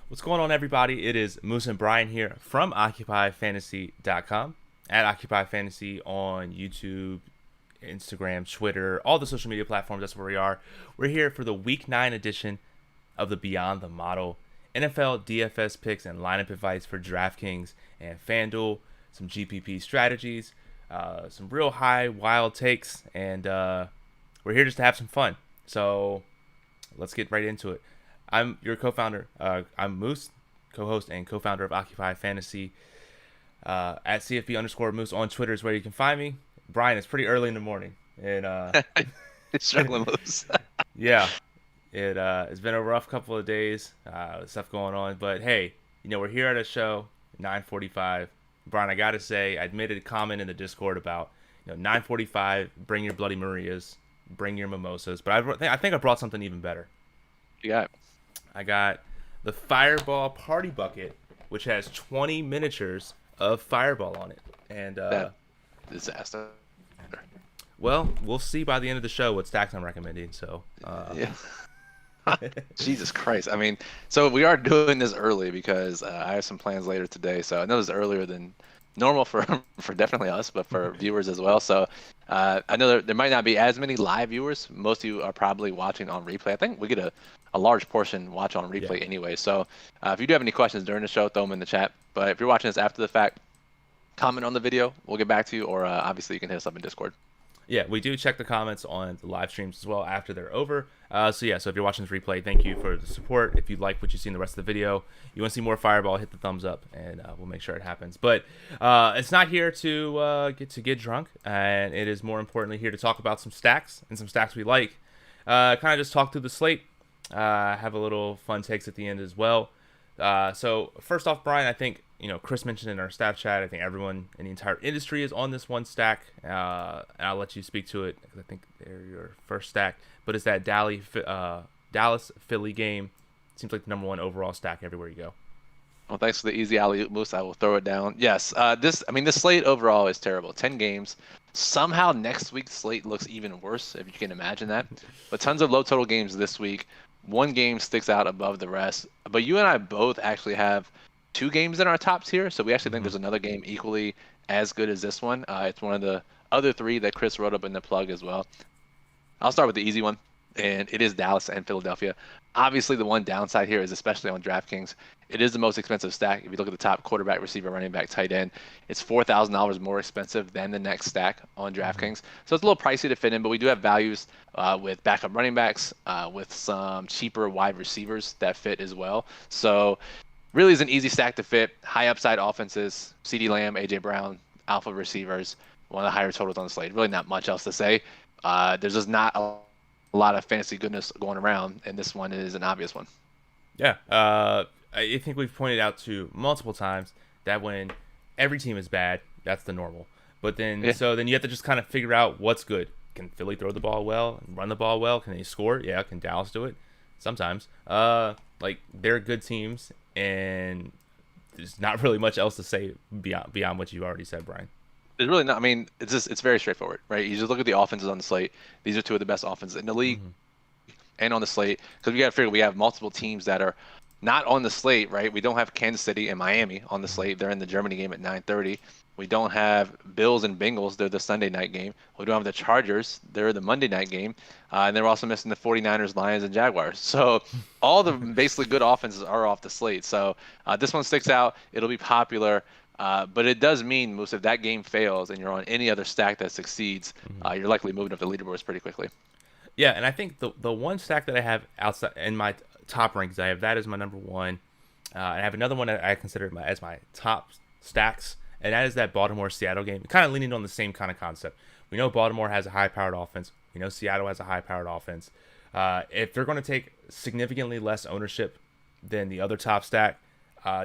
What's going on, everybody? It is Moose and Brian here from OccupyFantasy.com, at Occupy Fantasy on YouTube, Instagram, Twitter, all the social media platforms. That's where we are. We're here for the Week 9 edition of the Beyond the Model NFL DFS picks and lineup advice for DraftKings and FanDuel, some GPP strategies, some real high, wild takes, and we're here just to have some fun. So let's get right into it. I'm your co-founder. I'm Moose, co-host and co-founder of Occupy Fantasy. At CFB_Moose on Twitter is where you can find me. Brian, it's pretty early in the morning, and Struggling moves. yeah, it's been a rough couple of days. Stuff going on, but hey, we're here at a show, 9:45. Brian, I gotta say, I made a comment in the Discord about 9:45. Bring your Bloody Marias, bring your mimosas, but I think I brought something even better. You got I got the Fireball Party Bucket, which has 20 miniatures of Fireball on it. And, that disaster. well, we'll see by the end of the show what stacks I'm recommending. So, Yeah. Jesus Christ. I mean, so we are doing this early because I have some plans later today. So I know it's earlier than normal for for definitely us, but for viewers as well. So I know there might not be as many live viewers. Most of you are probably watching on replay. I think we get a large portion watch on replay anyway. So if you do have any questions during the show, throw them in the chat. But if you're watching this after the fact, comment on the video. We'll get back to you. Or obviously you can hit us up in Discord. Yeah, we do check the comments on the live streams as well after they're over. So if you're watching this replay, thank you for the support. If you like what you see in the rest of the video, you want to see more Fireball, hit the thumbs up, and we'll make sure it happens. But it's not here to get drunk, and it is more importantly here to talk about some stacks and some stacks we like. Kind of just talk through the slate. Have a little fun takes at the end as well. So first off, Brian, I think Chris mentioned in our staff chat. I think everyone in the entire industry is on this one stack. And I'll let you speak to it because I think they're your first stack. But it's that Dallas Philly game. Seems like the number one overall stack everywhere you go. Well, thanks for the easy alley-oop, Moose. I will throw it down. Yes, this slate overall is terrible. 10 games. Somehow next week's slate looks even worse, if you can imagine that. But tons of low total games this week. One game sticks out above the rest. But you and I both actually have two games in our top tier, so we actually think there's another game equally as good as this one. It's one of the other three that Chris wrote up in the plug as well. I'll start with the easy one, and it is Dallas and Philadelphia. Obviously, the one downside here is, especially on DraftKings, it is the most expensive stack. If you look at the top quarterback, receiver, running back, tight end, it's $4,000 more expensive than the next stack on DraftKings. So it's a little pricey to fit in, but we do have values with backup running backs, with some cheaper wide receivers that fit as well. So really is an easy stack to fit. High upside offenses, CeeDee Lamb, A.J. Brown, alpha receivers, one of the higher totals on the slate. Really not much else to say. There's just not a lot of fantasy goodness going around, and this one is an obvious one. Yeah, I think we've pointed out to multiple times that when every team is bad, that's the normal. But then, so then you have to just kind of figure out what's good. Can Philly throw the ball well and run the ball well? Can they score? Yeah. Can Dallas do it? Sometimes. They're good teams, and there's not really much else to say beyond what you already said, Brian. It's really not. I mean, it's very straightforward, right? You just look at the offenses on the slate. These are two of the best offenses in the league and on the slate, because we got to figure we have multiple teams that are not on the slate, right? We don't have Kansas City and Miami on the slate. They're in the Germany game at 9:30. We don't have Bills and Bengals. They're the Sunday night game. We don't have the Chargers. They're the Monday night game. And they're also missing the 49ers, Lions, and Jaguars. So all the basically good offenses are off the slate. So this one sticks out. It'll be popular. But it does mean, Moose, if that game fails and you're on any other stack that succeeds, you're likely moving up the leaderboards pretty quickly. Yeah, and I think the one stack that I have outside in my top rankings, I have that as my number one. I have another one that I consider as my top stacks, and that is that Baltimore-Seattle game. Kind of leaning on the same kind of concept. We know Baltimore has a high-powered offense. We know Seattle has a high-powered offense. If they're going to take significantly less ownership than the other top stack,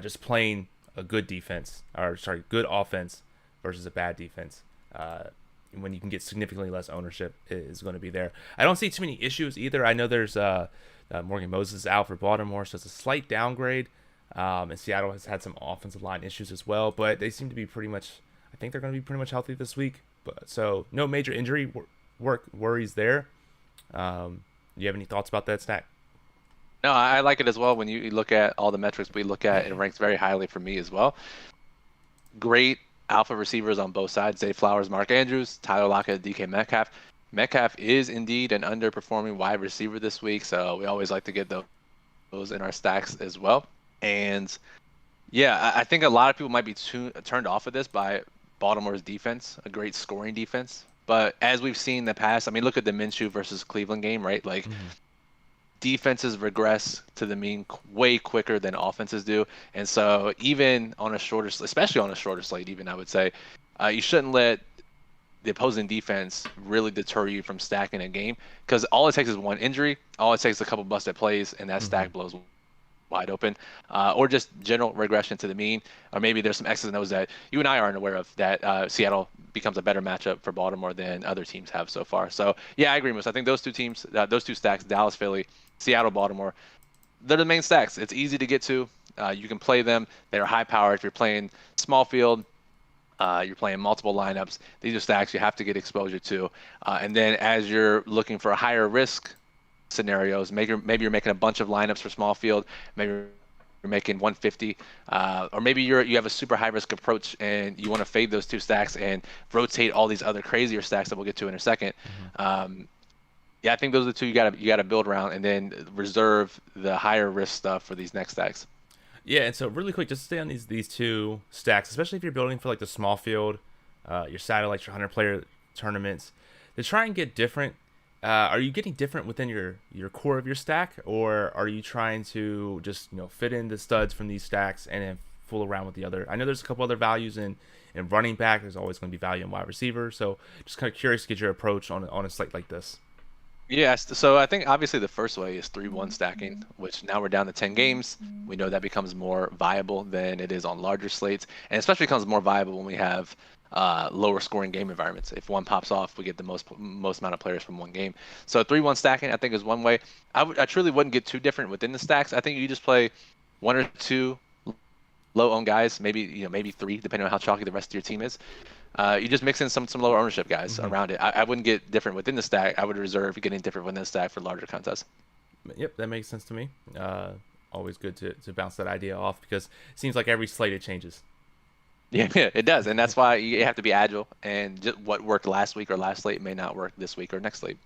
just playing a good good offense versus a bad defense, when you can get significantly less ownership, is going to be there. I don't see too many issues either. I know there's Morgan Moses out for Baltimore, so it's a slight downgrade. And Seattle has had some offensive line issues as well, but they seem to be pretty much, I think they're going to be pretty much healthy this week. But so no major injury worries there. You have any thoughts about that stack? No, I like it as well. When you look at all the metrics we look at, it ranks very highly for me as well. Great alpha receivers on both sides. Zay Flowers, Mark Andrews, Tyler Lockett, DK Metcalf. Metcalf is indeed an underperforming wide receiver this week, so we always like to get those in our stacks as well. And yeah, I think a lot of people might be turned off of this by Baltimore's defense, a great scoring defense. But as we've seen in the past, I mean, look at the Minshew versus Cleveland game, right? Like Mhm. defenses regress to the mean way quicker than offenses do. And so even on a shorter, especially on a shorter slate, even I would say, you shouldn't let the opposing defense really deter you from stacking a game because all it takes is one injury, all it takes is a couple busted plays, and that Mhm. stack blows wide open, or just general regression to the mean, or maybe there's some X's and O's that you and I aren't aware of that Seattle becomes a better matchup for Baltimore than other teams have so far. So yeah, I agree, Moose. I think those two teams, those two stacks, Dallas, Philly, Seattle, Baltimore, they're the main stacks. It's easy to get to. You can play them. They're high powered. If you're playing small field, you're playing multiple lineups. These are stacks you have to get exposure to. And then as you're looking for a higher risk scenarios, maybe you're making a bunch of lineups for small field. Maybe you're making 150, or maybe you have a super high risk approach and you want to fade those two stacks and rotate all these other crazier stacks that we'll get to in a second. Mhm. Yeah, I think those are the two you gotta build around, and then reserve the higher risk stuff for these next stacks. Yeah, and so really quick, just to stay on these two stacks, especially if you're building for like the small field, your satellites, your 100-player tournaments, to try and get different. Are you getting different within your core of your stack, or are you trying to just fit in the studs from these stacks and then fool around with the other? I know there's a couple other values in running back. There's always going to be value in wide receiver. So just kind of curious to get your approach on a slate like this. Yes, so I think obviously the first way is 3-1 stacking, which now we're down to 10 games. We know that becomes more viable than it is on larger slates, and especially becomes more viable when we have lower scoring game environments. If one pops off, we get the most amount of players from one game. So 3-1 stacking, I think, is one way. I truly wouldn't get too different within the stacks. I think you just play one or two low owned guys, maybe three, depending on how chalky the rest of your team is. You just mix in some lower ownership guys Hmm. around it. I wouldn't get different within the stack. I would reserve getting different within the stack for larger contests. Yep, that makes sense to me. Always good to bounce that idea off because it seems like every slate it changes. Yeah, it does, and that's why you have to be agile. And just what worked last week or last slate may not work this week or next slate.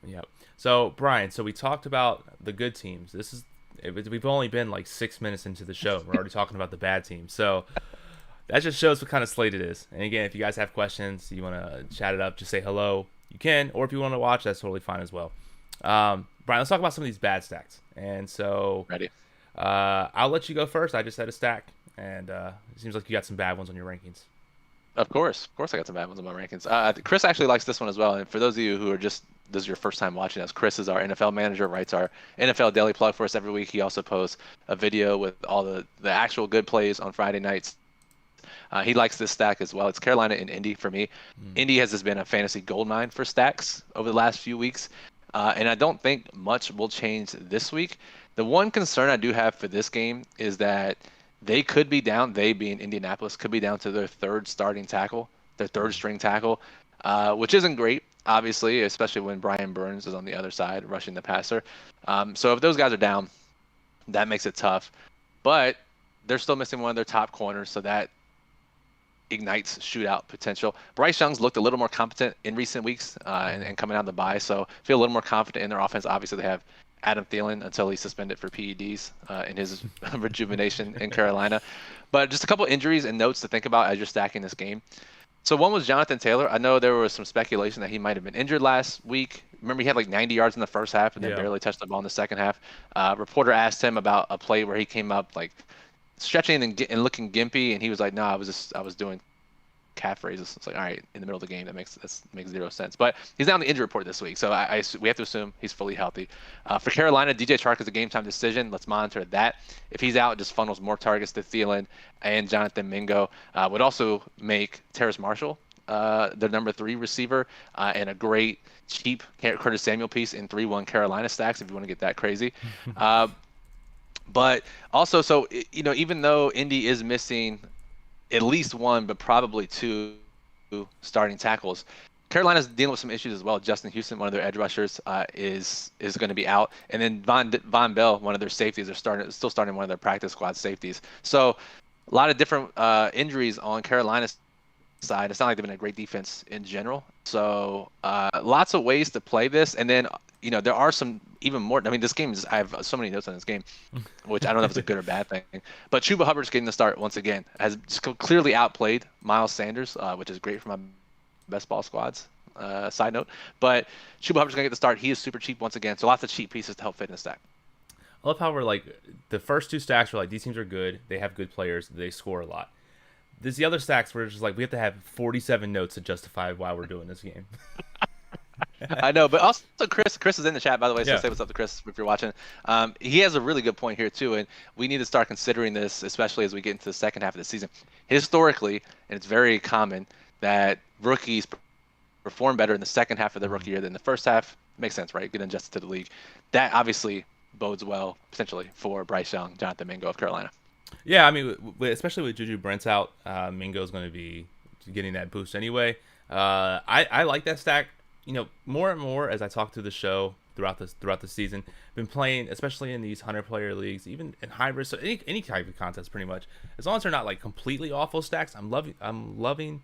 Yep. So Brian, so we talked about the good teams. We've only been like 6 minutes into the show. We're already talking about the bad teams. So that just shows what kind of slate it is. And again, if you guys have questions, you want to chat it up, just say hello. You can, or if you want to watch, that's totally fine as well. Brian, let's talk about some of these bad stacks. And so Ready? I'll let you go first. I just had a stack, and it seems like you got some bad ones on your rankings. Of course, I got some bad ones on my rankings. Chris actually likes this one as well. And for those of you who are just this is your first time watching us, Chris is our NFL manager, writes our NFL daily plug for us every week. He also posts a video with all the actual good plays on Friday nights. He likes this stack as well. It's Carolina and Indy for me. Mm. Indy has just been a fantasy goldmine for stacks over the last few weeks, and I don't think much will change this week. The one concern I do have for this game is that they could be down. They being Indianapolis could be down to their third starting tackle, their third string tackle, which isn't great. Obviously, especially when Brian Burns is on the other side rushing the passer. So if those guys are down, that makes it tough. But they're still missing one of their top corners, so that ignites shootout potential. Bryce Young's looked a little more competent in recent weeks and coming out of the bye, so feel a little more confident in their offense. Obviously, they have Adam Thielen until he's suspended for PEDs in his rejuvenation in Carolina. But just a couple injuries and notes to think about as you're stacking this game. So one was Jonathan Taylor. I know there was some speculation that he might have been injured last week. Remember, he had like 90 yards in the first half and then Yeah. barely touched the ball in the second half. Reporter asked him about a play where he came up like stretching and looking gimpy, and he was like, "No, I was doing calf raises." It's like, all right, in the middle of the game, that makes zero sense. But he's now on the injury report this week, so we have to assume he's fully healthy. For Carolina, DJ Chark is a game time decision. Let's monitor that. If he's out, it just funnels more targets to Thielen and Jonathan Mingo. Would also make Terrace Marshall the number 3 receiver and a great cheap Curtis Samuel piece in 3-1 Carolina stacks if you want to get that crazy. But also, so even though Indy is missing at least one, but probably two starting tackles, Carolina's dealing with some issues as well. Justin Houston, one of their edge rushers, is going to be out, and then Von Bell, one of their safeties, are still starting one of their practice squad safeties. So a lot of different injuries on Carolina's side. It's not like they've been a great defense in general. So lots of ways to play this, and then there are some even more. I mean, this game is. I have so many notes on this game, which I don't know if it's a good or bad thing. But Chuba Hubbard's getting the start once again. Has clearly outplayed Miles Sanders, which is great for my best ball squads. Side note, but Chuba Hubbard's gonna get the start. He is super cheap once again, so lots of cheap pieces to help fit in the stack. I love how we're like the first two stacks were like these teams are good, they have good players, they score a lot. There's the other stacks where it's just like we have to have 47 notes to justify why we're doing this game. I know, but also Chris is in the chat, by the way, so Yeah. say what's up to Chris if you're watching. He has a really good point here too, and we need to start considering this, especially as we get into the second half of the season. Historically, and it's very common that rookies perform better in the second half of the rookie year than the first half. Makes sense, right? Get adjusted to the league. That obviously bodes well potentially for Bryce Young, Jonathan Mingo of Carolina. Yeah, I mean, especially with Juju Brent's out, Mingo's going to be getting that boost anyway. I like that stack. More and more as I talk through the show throughout the season, been playing, especially in these 100-player leagues, even in hybrid, so any type of contest, pretty much. As long as they're not like completely awful stacks, I'm loving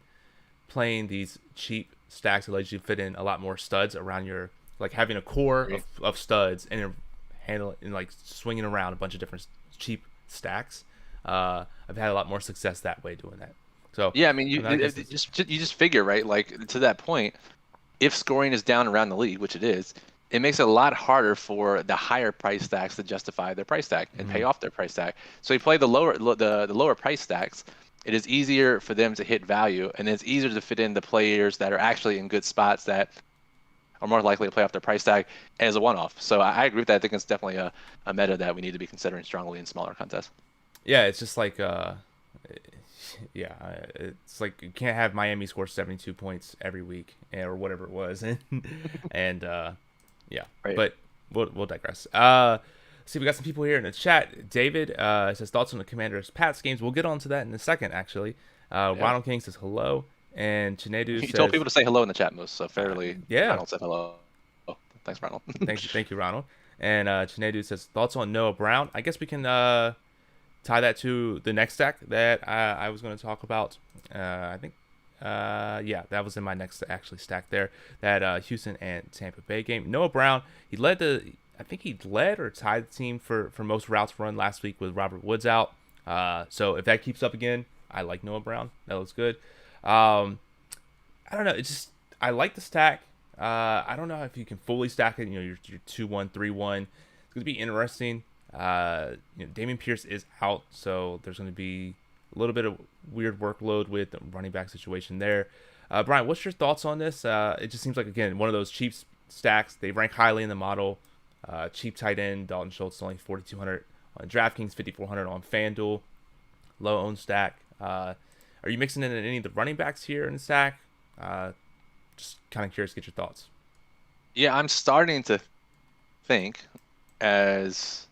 playing these cheap stacks that let you fit in a lot more studs around your, like having a core of studs and like swinging around a bunch of different cheap stacks. I've had a lot more success that way doing that. So yeah, I mean, you just figure, right? Like to that point, if scoring is down around the league, which it is, it makes it a lot harder for the higher price stacks to justify their price tag and pay off their price tag. So you play the lower price stacks, it is easier for them to hit value, and it's easier to fit in the players that are actually in good spots that are more likely to play off their price tag as a one-off. So I agree with that. I think it's definitely a meta that we need to be considering strongly in smaller contests. Yeah, it's just like it's like you can't have Miami score 72 points every week or whatever it was, and yeah, right. But we'll digress. See, we got some people here in the chat. David says thoughts on the Commanders Pats games. We'll get on to that in a second, actually. Ronald King says hello, and Chinedu says... told people to say hello in the chat, Moose, so fairly... yeah. Ronald said hello. Oh, thanks, Ronald. Thank you, Ronald. And Chinedu says thoughts on Noah Brown. I guess we can tie that to the next stack that I was going to talk about. I think... that was in my next actually stack there. That Houston and Tampa Bay game. Noah Brown, he led or tied the team for most routes run last week with Robert Woods out. So if that keeps up again, I like Noah Brown. That looks good. I don't know. It's just I like the stack. I don't know if you can fully stack it. Your 2-1, 3-1. It's going to be interesting. Dameon Pierce is out, so there's going to be a little bit of weird workload with the running back situation there. Brian, what's your thoughts on this? It just seems like, again, one of those cheap stacks. They rank highly in the model. Cheap tight end, Dalton Schultz, only 4,200 on DraftKings, 5,400 on FanDuel. Low owned stack. Are you mixing in any of the running backs here in the stack? Just kind of curious to get your thoughts. Yeah, I'm starting to think, as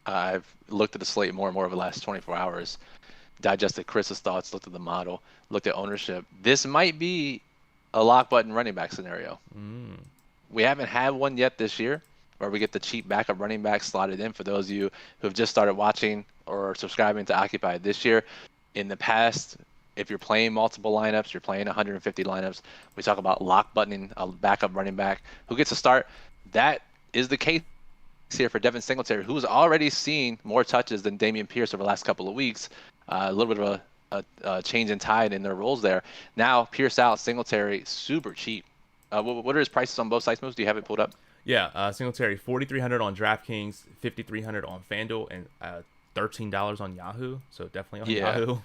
I've looked at the slate more and more over the last 24 hours, digested Chris's thoughts, looked at the model, looked at ownership. This might be a lock button running back scenario. We haven't had one yet this year where we get the cheap backup running back slotted in. For those of you who have just started watching or subscribing to Occupy this year, in the past, if you're playing multiple lineups, you're playing 150 lineups, we talk about lock buttoning a backup running back who gets a start. That is the case here for Devin Singletary, who's already seen more touches than Dameon Pierce over the last couple of weeks. A little bit of a change in tide in their roles there. Now, Pierce out, Singletary, super cheap. What are his prices on both sites, Moves? Do you have it pulled up? Yeah, Singletary, 4,300 on DraftKings, 5,300 on FanDuel, and $13 on Yahoo. So definitely on Yahoo.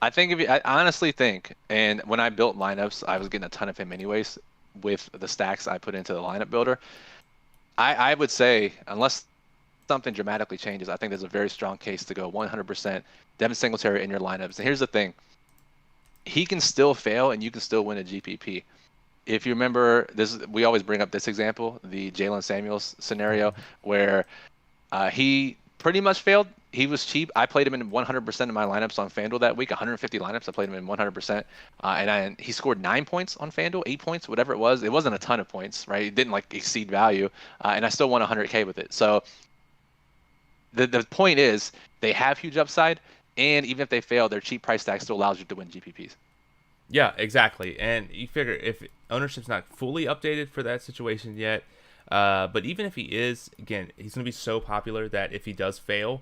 I honestly think, and when I built lineups, I was getting a ton of him anyways with the stacks I put into the lineup builder. I would say, unless something dramatically changes, I think there's a very strong case to go 100% Devin Singletary in your lineups. And here's the thing. He can still fail, and you can still win a GPP. If you remember, we always bring up this example, the Jalen Samuels scenario, where he pretty much failed he was cheap. I played him in 100% of my lineups on FanDuel that week. 150 lineups, I played him in 100%. And he scored 9 points on FanDuel, 8 points, whatever it was. It wasn't a ton of points, right? It didn't like exceed value. And I still won 100K with it. So the point is they have huge upside. And even if they fail, their cheap price tag still allows you to win GPPs. Yeah, exactly. And you figure if ownership's not fully updated for that situation yet, but even if he is, again, he's going to be so popular that if he does fail,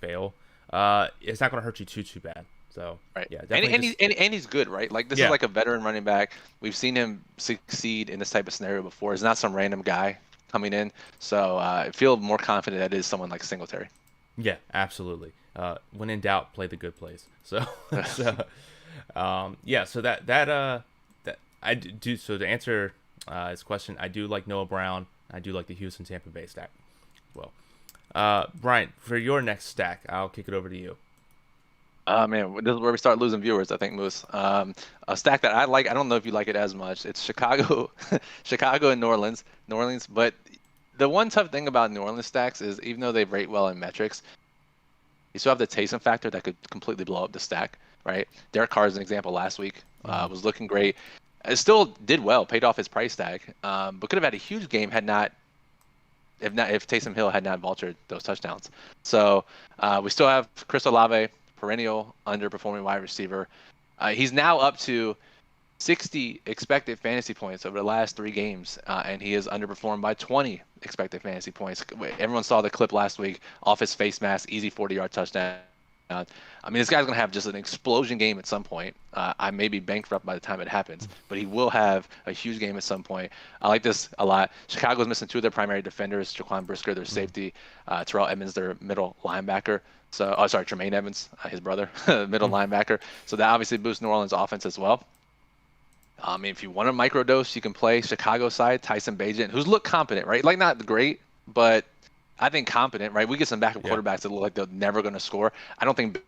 it's not going to hurt you too bad. So right, yeah, definitely. And he's good, right? Like this is like a veteran running back. We've seen him succeed in this type of scenario before. He's not some random guy coming in. So I feel more confident that it is someone like Singletary. Yeah, absolutely. When in doubt, play the good plays. So, yeah. So that I do. So to answer his question, I do like Noah Brown. I do like the Houston Tampa Bay stack. Well, Brian, for your next stack, I'll kick it over to you. Man, this is where we start losing viewers, I think, Moose. A stack that I like, I don't know if you like it as much. It's Chicago, Chicago and New Orleans. But the one tough thing about New Orleans stacks is even though they rate well in metrics, you still have the Taysom factor that could completely blow up the stack, right? Derek Carr is an example last week. Was looking great. It still did well, paid off his price tag, but could have had a huge game if Taysom Hill had not vultured those touchdowns. So we still have Chris Olave, perennial underperforming wide receiver. He's now up to 60 expected fantasy points over the last 3 games, and he is underperformed by 20 expected fantasy points. Everyone saw the clip last week off his face mask, easy 40-yard touchdown. I mean, this guy's going to have just an explosion game at some point. I may be bankrupt by the time it happens, but he will have a huge game at some point. I like this a lot. Chicago's missing 2 of their primary defenders, Jaquan Brisker, their safety, Terrell Edmonds, their middle linebacker. So, Tremaine Evans, his brother, middle linebacker. So that obviously boosts New Orleans' offense as well. I mean, if you want a microdose, you can play Chicago side, Tyson Bagent, who's looked competent, right? Like not great, but I think competent, right? We get some backup quarterbacks that look like they're never going to score. I don't think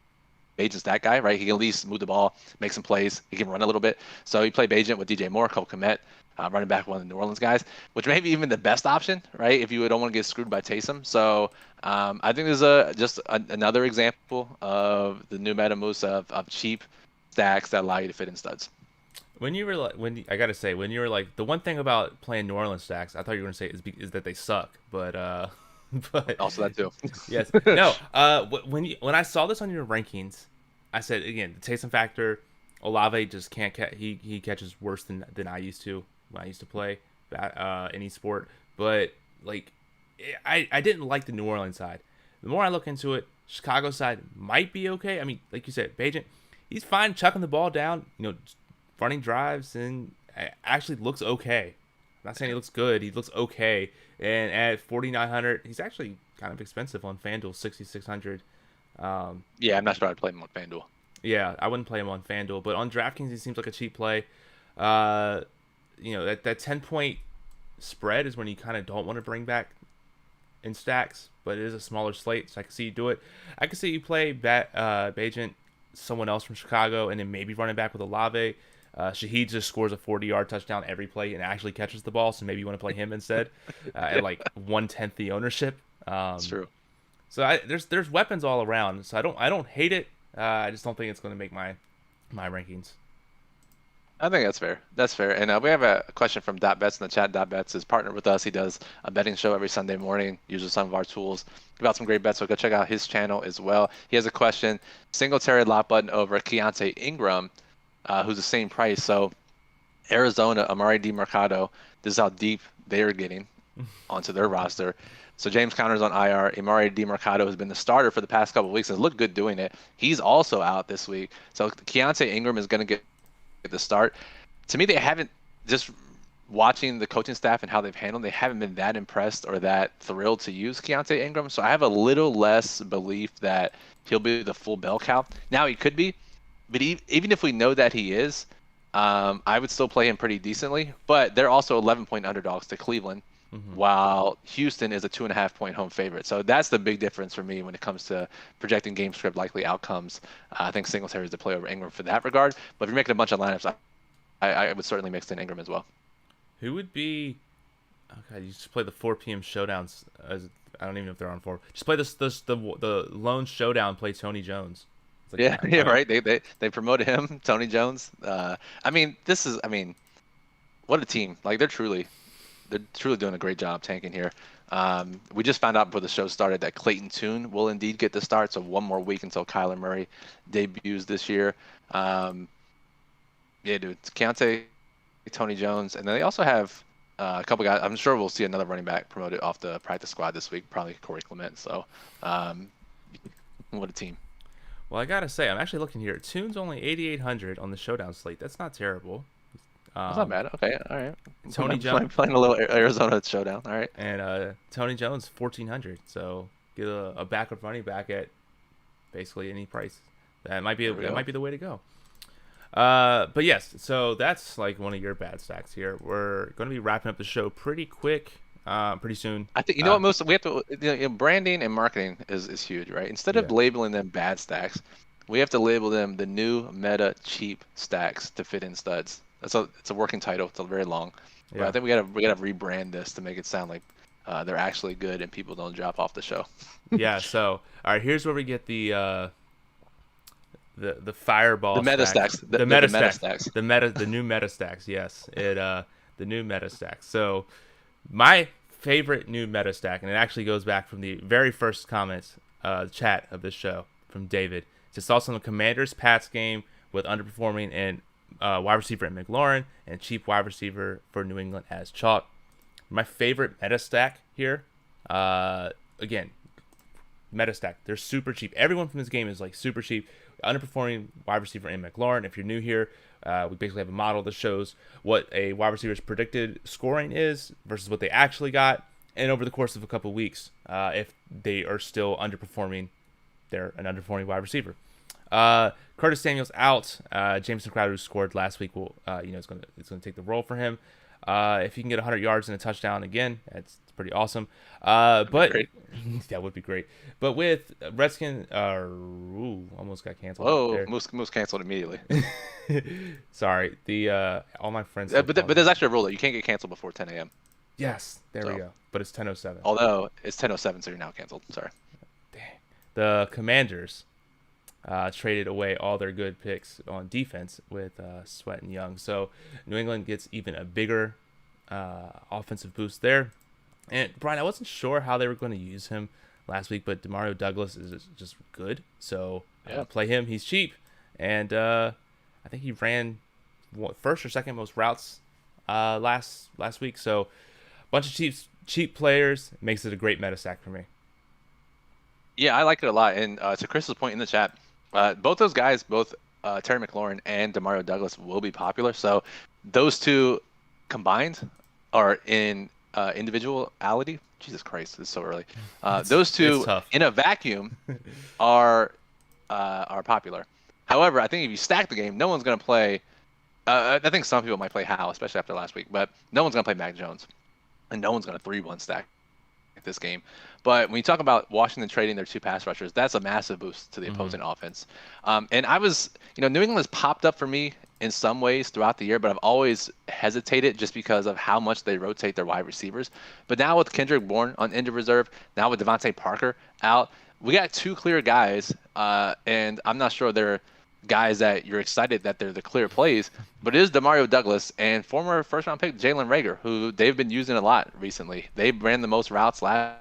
Bagent's that guy, right? He can at least move the ball, make some plays. He can run a little bit. So he played Bagent with DJ Moore, Cole Kmet, running back one of the New Orleans guys, which may be even the best option, right? If you don't want to get screwed by Taysom. So I think there's just another example of the new meta moves of cheap stacks that allow you to fit in studs. When you were like, I gotta say, when you were like, the one thing about playing New Orleans stacks, I thought you were gonna say is that they suck, but but also that too. Yes, no. When I saw this on your rankings, I said again, the Taysom factor, Olave just can't catch. He catches worse than I used to when I used to play any sport. But like, I didn't like the New Orleans side. The more I look into it, Chicago side might be okay. I mean, like you said, Bagent, he's fine chucking the ball down. Running drives and actually looks okay. I'm not saying he looks good. He looks okay. And at 4,900, he's actually kind of expensive on FanDuel, 6,600. Yeah, I'm not sure I'd play him on FanDuel. Yeah, I wouldn't play him on FanDuel, but on DraftKings, he seems like a cheap play. That 10-point spread is when you kind of don't want to bring back in stacks, but it is a smaller slate, so I can see you do it. I can see you play Bagent, someone else from Chicago, and then maybe running back with Olave. Shaheed just scores a 40-yard touchdown every play and actually catches the ball, so maybe you want to play him instead at like 1/10 the ownership. That's true. So there's weapons all around. So I don't hate it. I just don't think it's going to make my rankings. I think that's fair. That's fair. And we have a question from .bets in the chat. .bets is partnered with us. He does a betting show every Sunday morning, uses some of our tools. Give out some great bets, so go check out his channel as well. He has a question. Singletary lock button over Keontae Ingram, who's the same price. So Arizona, Amari DiMercado, this is how deep they're getting onto their roster. So James Conner's on IR. Amari DiMercado has been the starter for the past couple of weeks and has looked good doing it. He's also out this week. So Keontae Ingram is going to get the start. To me, they haven't, just watching the coaching staff and how they've handled, they haven't been that impressed or that thrilled to use Keontae Ingram. So I have a little less belief that he'll be the full bell cow. Now he could be, but even if we know that he is, I would still play him pretty decently. But they're also 11-point underdogs to Cleveland, while Houston is a 2.5-point home favorite. So that's the big difference for me when it comes to projecting game script likely outcomes. I think Singletary is the play over Ingram for that regard. But if you're making a bunch of lineups, I would certainly mix in Ingram as well. Who would be? Okay, you just play the 4 p.m. showdowns. I don't even know if they're on 4. Just play the lone showdown. Play Tony Jones. It's Yeah, yeah, right. They promoted him, Tony Jones. I mean, what a team. Like they're truly doing a great job tanking here. We just found out before the show started that Clayton Tune will indeed get the start. So one more week until Kyler Murray debuts this year. Yeah, dude, it's Keontae, Tony Jones, and then they also have a couple guys. I'm sure we'll see another running back promoted off the practice squad this week, probably Corey Clement. So, what a team. Well, I gotta say, I'm actually looking here. Tune's only 8,800 on the showdown slate. That's not terrible. That's not bad. Okay, all right. Tony Jones playing a little Arizona showdown. All right. And Tony Jones 1,400. So get a backup running back at basically any price. That might be the way to go. But yes, so that's like one of your bad stacks here. We're going to be wrapping up the show pretty quick, pretty soon. I think what we have to branding and marketing is huge, right? Instead of labeling them bad stacks, we have to label them the new meta cheap stacks to fit in studs. It's a working title. It's very long. But I think we gotta rebrand this to make it sound like they're actually good and people don't drop off the show. Yeah. So all right, here's where we get the fireball. The meta stacks. The meta stacks. The new meta stacks. Yes. The new meta stacks. So my favorite new meta stack, and it actually goes back from the very first comments chat of this show from David. Just also in the Commanders Pats game with underperforming and wide receiver at McLaurin and cheap wide receiver for New England as chalk. My favorite meta stack here, again, meta stack. They're super cheap. Everyone from this game is like super cheap. Underperforming wide receiver in McLaurin. If you're new here, we basically have a model that shows what a wide receiver's predicted scoring is versus what they actually got, and over the course of a couple weeks, if they are still underperforming, they're an underperforming wide receiver. Curtis Samuel's out. Jameson Crowder, who scored last week, will it's going to take the role for him. If he can get 100 yards and a touchdown again, it's pretty awesome. But that would be great. But with Redskin, almost got canceled. Whoa, Moose canceled immediately. Sorry, all my friends. But there's actually a rule that you can't get canceled before 10 a.m. Yes, there we go. But it's 10:07. Although it's 10:07, so you're now canceled. Sorry. Dang. The Commanders traded away all their good picks on defense with Sweat and Young. So New England gets even a bigger offensive boost there. And Brian, I wasn't sure how they were going to use him last week, but Demario Douglas is just good. So play him. He's cheap. And I think he ran first or second most routes last week. So a bunch of cheap players makes it a great meta stack for me. Yeah, I like it a lot. And to Chris's point in the chat, both those guys, Terry McLaurin and Demario Douglas, will be popular. So those two combined are in individuality. Jesus Christ, it's so early. Those two in a vacuum are popular. However, I think if you stack the game, no one's going to play. I think some people might play Howe, especially after last week, but no one's going to play Mac Jones, and no one's going to 3-1 stack this game. But when you talk about Washington trading their two pass rushers, that's a massive boost to the opposing offense. And I was, New England has popped up for me in some ways throughout the year, but I've always hesitated just because of how much they rotate their wide receivers. But now with Kendrick Bourne on injured reserve, now with Devontae Parker out, we got two clear guys, and I'm not sure they're guys that you're excited that they're the clear plays, but it is Demario Douglas and former first-round pick Jalen Reagor, who they've been using a lot recently. They ran the most routes last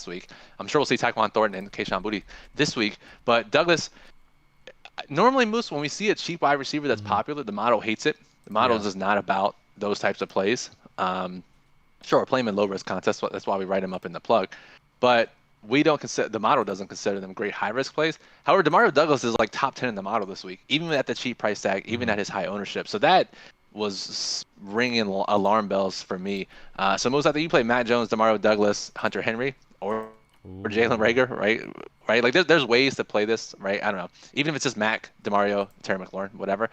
week. I'm sure we'll see Tyquan Thornton and Kayshon Boutte this week, but Douglas, normally, Moose, when we see a cheap wide receiver that's popular, the model hates it. The model is not about those types of plays. Sure, play him in low-risk contests. That's why we write him up in the plug. But we don't consider, the model doesn't consider them great high-risk plays. However, Demario Douglas is like top 10 in the model this week, even at the cheap price tag, even at his high ownership. So that was ringing alarm bells for me. So Moose, I think you play Matt Jones, Demario Douglas, Hunter Henry, or Jalen Reagor, right? Like there's ways to play this, right? I don't know. Even if it's just Mac, Demario, Terry McLaurin, whatever.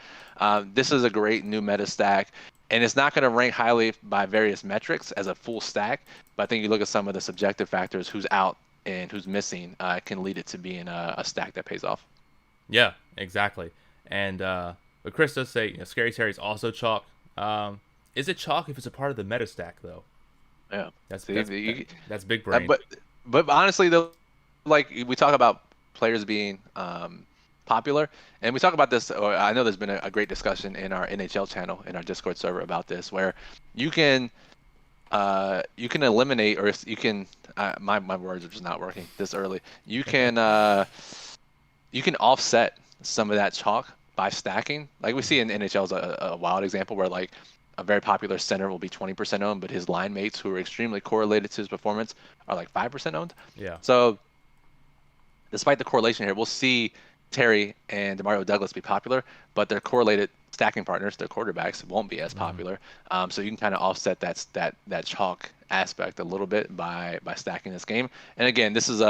This is a great new meta stack, and it's not going to rank highly by various metrics as a full stack. But I think you look at some of the subjective factors, who's out and who's missing, can lead it to being a stack that pays off. Yeah, exactly. And but Chris does say Scary Terry is also chalk. Is it chalk if it's a part of the meta stack though? Yeah, that's big brain. But honestly, though, like we talk about players being popular, and we talk about this. Or I know there's been a great discussion in our NHL channel in our Discord server about this, where you can you can eliminate, or you can my words are just not working this early. You can offset some of that chalk by stacking. Like we see in NHL is a wild example where like a very popular center will be 20% owned, but his line mates who are extremely correlated to his performance are like 5% owned. Yeah. So despite the correlation here, we'll see Terry and Demario Douglas be popular, but their correlated stacking partners, their quarterbacks, won't be as popular. So you can kind of offset that chalk aspect a little bit by stacking this game. And again, this is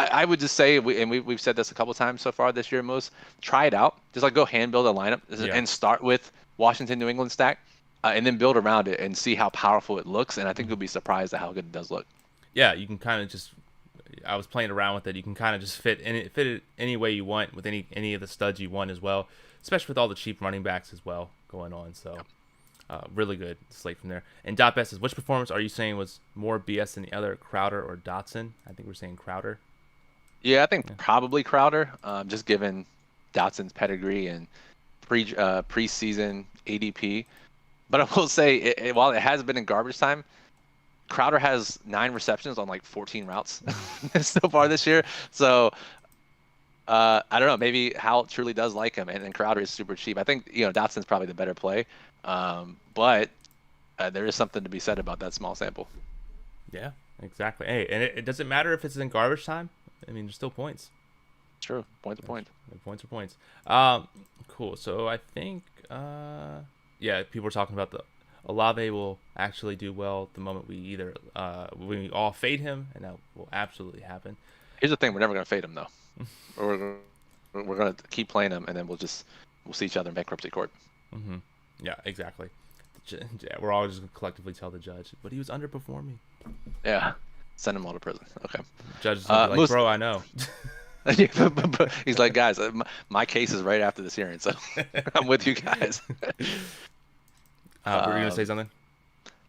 I would just say, we've said this a couple times so far this year, Moose, try it out. Just like go hand build a lineup and start with Washington, New England stack, and then build around it and see how powerful it looks. And I think you'll be surprised at how good it does look. Yeah, you can kind of just. I was playing around with it. You can kind of just fit it any way you want with any of the studs you want as well, especially with all the cheap running backs as well going on. So, really good slate from there. And DFS says, which performance are you saying was more BS than the other, Crowder or Dotson? I think we're saying Crowder. Yeah, I think probably Crowder, just given Dotson's pedigree and preseason ADP. But I will say, while it has been in garbage time, Crowder has 9 receptions on like 14 routes so far this year. So I don't know. Maybe Hal truly does like him, and Crowder is super cheap. I think Dotson's probably the better play, but there is something to be said about that small sample. Yeah, exactly. Hey, and it doesn't matter if it's in garbage time. I mean, there's still points. True. Point to point. Points are points. Cool. So I think, people are talking about the Olave will actually do well the moment we all fade him, and that will absolutely happen. Here's the thing: we're never gonna fade him though. we're gonna keep playing him, and then we'll see each other in bankruptcy court. Mm-hmm. Yeah, exactly. We're all just gonna collectively tell the judge, but he was underperforming. Yeah. Send them all to prison. Okay. Judge is gonna be like, bro, I know. He's like, guys, my case is right after this hearing, so I'm with you guys. Were you gonna say something?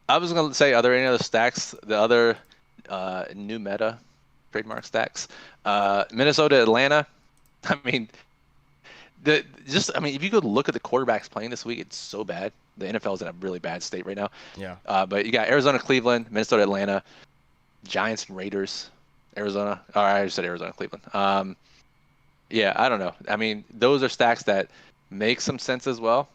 I was gonna say, are there any other stacks? The other new meta trademark stacks? Minnesota, Atlanta. I mean, if you could look at the quarterbacks playing this week, it's so bad. The NFL is in a really bad state right now. Yeah. But you got Arizona, Cleveland, Minnesota, Atlanta. Giants and Raiders, Arizona. All right, I just said Arizona, Cleveland. Yeah, I don't know. I mean, those are stacks that make some sense as well.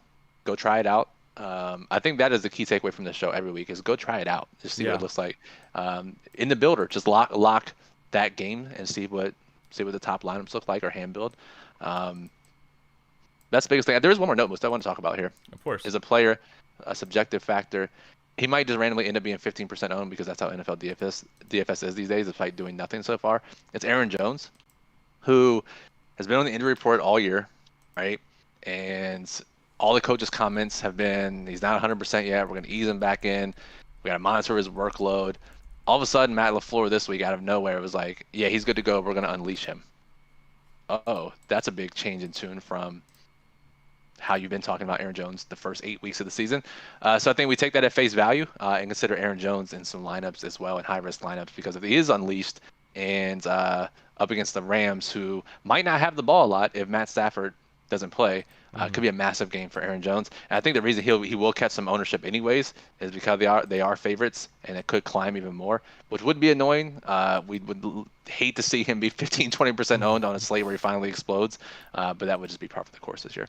Go try it out. I think that is the key takeaway from the show every week is go try it out. Just see what it looks like. In the builder, just lock that game and see what the top lineups look like or hand build. That's the biggest thing. There is one more note I want to talk about here. Of course. Is a player, a subjective factor. He might just randomly end up being 15% owned because that's how NFL DFS is these days, despite doing nothing so far. It's Aaron Jones, who has been on the injury report all year, right? And all the coaches' comments have been, he's not 100% yet. We're going to ease him back in. We got to monitor his workload. All of a sudden, Matt LaFleur this week out of nowhere was like, yeah, he's good to go. We're going to unleash him. Uh-oh, that's a big change in tune from how you've been talking about Aaron Jones the first 8 weeks of the season. So I think we take that at face value and consider Aaron Jones in some lineups as well, in high-risk lineups, because if he is unleashed and up against the Rams, who might not have the ball a lot if Matt Stafford doesn't play, could be a massive game for Aaron Jones. And I think the reason he will catch some ownership anyways is because they are favorites, and it could climb even more, which would be annoying. We would hate to see him be 15-20% owned on a slate where he finally explodes, but that would just be par for the course this year.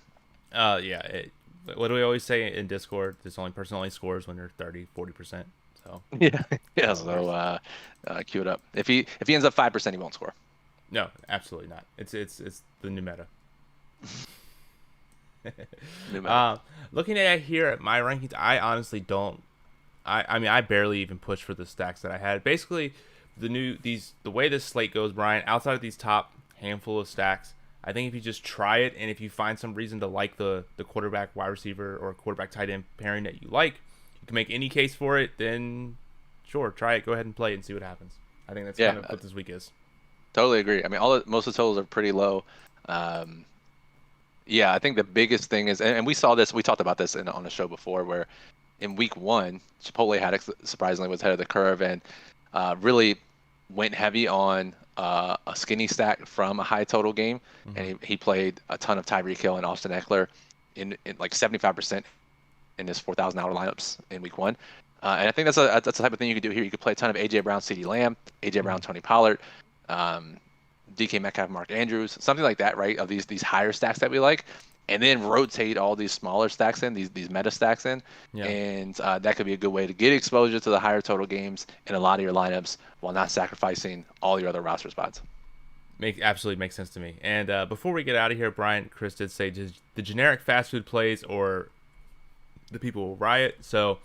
What do we always say in Discord? This person only scores when they're 30-40%. So yeah. So cue it up. If he ends up 5%, he won't score. No, absolutely not. It's the new meta. Looking at here at my rankings, I honestly don't. I mean, I barely even push for the stacks that I had. Basically, the way this slate goes, Brian, outside of these top handful of stacks, I think if you just try it, and if you find some reason to like the quarterback, wide receiver, or quarterback tight end pairing that you like, you can make any case for it, then sure, try it. Go ahead and play it and see what happens. I think that's kind of what this week is. Totally agree. I mean, most of the totals are pretty low. I think the biggest thing is, and we talked about this on the show before, where in week 1, Chipotle surprisingly was ahead of the curve, and really went heavy on a skinny stack from a high total game, and he played a ton of Tyreek Hill and Austin Eckler in like 75% in his $4,000 lineups in week 1. And I think that's the type of thing you could do here. You could play a ton of AJ Brown, CeeDee Lamb, AJ Brown, Tony Pollard, DK Metcalf, Mark Andrews, something like that, right? Of these higher stacks that we like, and then rotate all these smaller stacks in, these meta stacks in, Yeah. and that could be a good way to get exposure to the higher total games in a lot of your lineups while not sacrificing all your other roster spots. Absolutely makes sense to me. And before we get out of here, Brian, Chris did say the generic fast food plays or the people will riot. So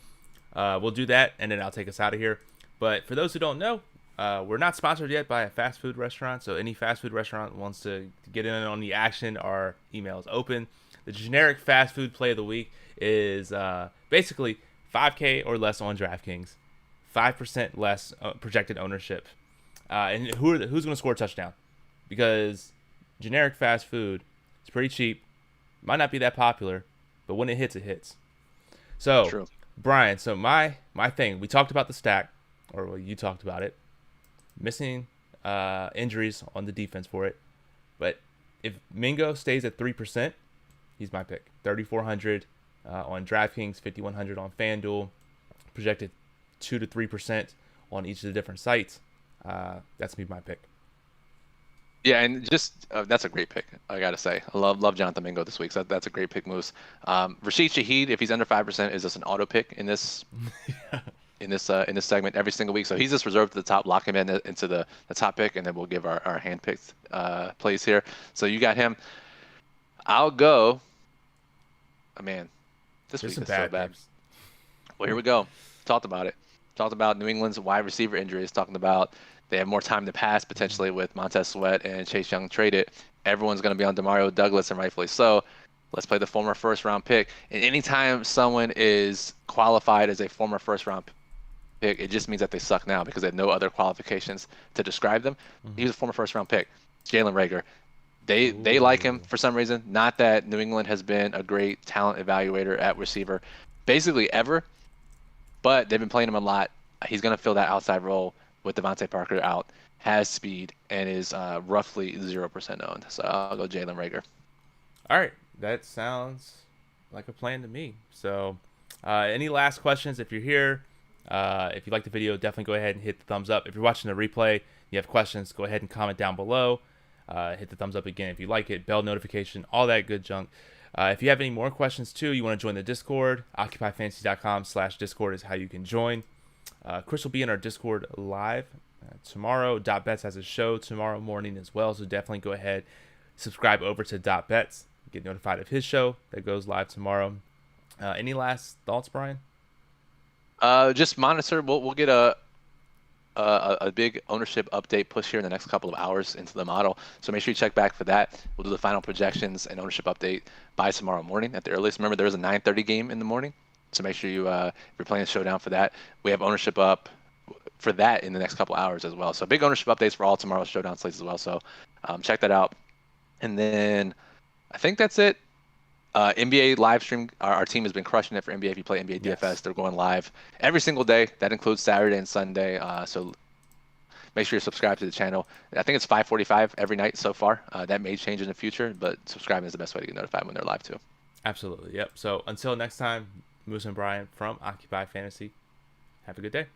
we'll do that, and then I'll take us out of here. But for those who don't know, we're not sponsored yet by a fast food restaurant. So any fast food restaurant wants to get in on the action, our email is open. The generic fast food play of the week is basically 5K or less on DraftKings, 5% less projected ownership. And who's going to score a touchdown? Because generic fast food is pretty cheap, might not be that popular, but when it hits, it hits. So, True. Brian, so my thing, we talked about the stack, or well, you talked about it, missing injuries on the defense for it. But if Mingo stays at 3%, he's my pick. 3,400 on DraftKings, 5,100 on FanDuel, projected 2 to 3% on each of the different sites. That's me, my pick. Yeah, and just that's a great pick. I gotta say, I love Jonathan Mingo this week. So that's a great pick, Moose. Rashid Shaheed, if he's under 5%, is just an auto pick in this in this segment every single week. So he's just reserved to the top. Lock him into the top pick, and then we'll give our hand picked plays here. So you got him. I'll go. Oh, man, this week is so bad. Well, here we go. Talked about it. Talked about New England's wide receiver injuries. Talking about they have more time to pass potentially with Montez Sweat and Chase Young traded. Everyone's going to be on Demario Douglas, and rightfully so. Let's play the former first-round pick. And anytime someone is qualified as a former first-round pick, it just means that they suck now because they have no other qualifications to describe them. He was a former first-round pick. Jalen Reagor. They like him for some reason. Not that New England has been a great talent evaluator at receiver basically ever, but they've been playing him a lot. He's going to fill that outside role with Devontae Parker out, has speed, and is roughly 0% owned. So I'll go Jalen Reagor. All right. That sounds like a plan to me. So any last questions? If you're here, if you like the video, definitely go ahead and hit the thumbs up. If you're watching the replay, you have questions, go ahead and comment down below. Hit the thumbs up again if you like it, bell notification, all that good junk. If you have any more questions too, you want to join the Discord, occupyfantasy.com/Discord is how you can join. Chris will be in our Discord live tomorrow. .bets has a show tomorrow morning as well, so definitely go ahead, subscribe over to .bets, get notified of his show that goes live tomorrow. Any last thoughts, Brian? Just monitor. We'll get a big ownership update push here in the next couple of hours into the model. So make sure you check back for that. We'll do the final projections and ownership update by tomorrow morning at the earliest. Remember, there is a 9:30 game in the morning. So make sure if you're playing the showdown for that. We have ownership up for that in the next couple hours as well. So big ownership updates for all tomorrow's showdown slates as well. So check that out. And then I think that's it. NBA live stream. Our team has been crushing it for NBA. If you play NBA DFS, yes, they're going live every single day. That includes Saturday and Sunday. So make sure you're subscribed to the channel. I think it's 5:45 every night so far. That may change in the future, but subscribing is the best way to get notified when they're live too. Absolutely. Yep. So until next time, Moose and Brian from Occupy Fantasy. Have a good day.